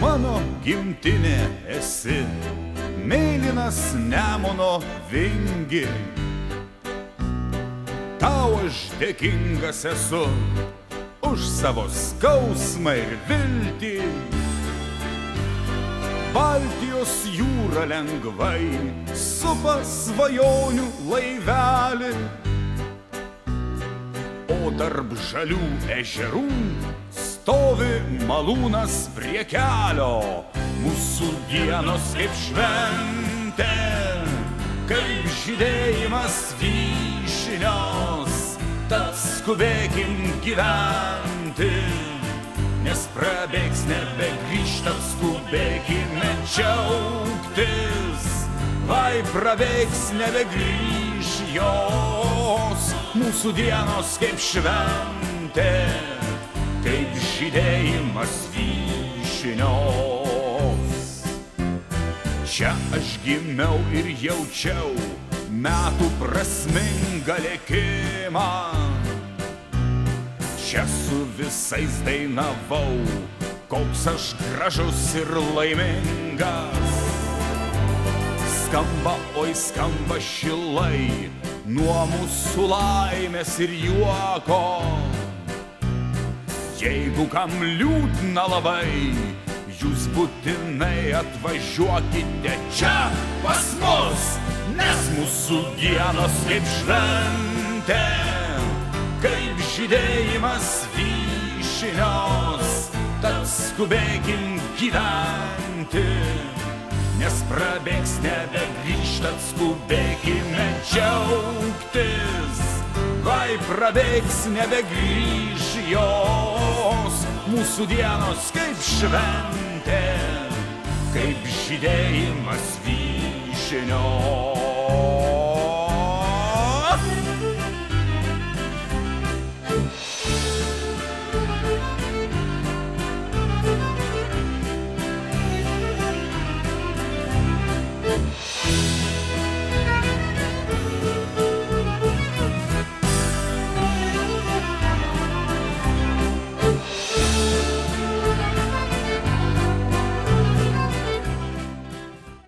mano gimtinė esi, mėlynas Nemuno vingi. Tau aš dėkingas esu už savo skausmą ir viltį. Baltijos jūra lengvai supa svajonių laivelį, o tarp žalių ežerų stovi malūnas prie kelio. Mūsų dienos kaip šventė, kaip žydėjimas vyšnios, tad skubėkim gyventi, nes prabėgs nebegrįš, tad skubėkime džiaugtis. Vai prabėgs nebegrįš jos, mūsų dienos kaip šventė, kaip žydėjimas vyšnios. Čia aš gimiau ir jaučiau metų prasmingą lėkimą. Čia su visais dainavau, koks aš gražus ir laimingas. Skamba, oi skamba šilai nuo mūsų laimės ir juoko. Jeigu kam liūdna labai, jūs būtinai atvažiuokite čia pas mus, nes mūsų dienos kaip šventė, kaip žydėjimas vyšnios, tad skubėkim gyventi, nes prabėgs nebegrįš, tad skubėkime džiaugtis. Vai prabėgs nebegrįš jos, mūsų dienos kaip šventė, kaip žydėjimas vyšnios.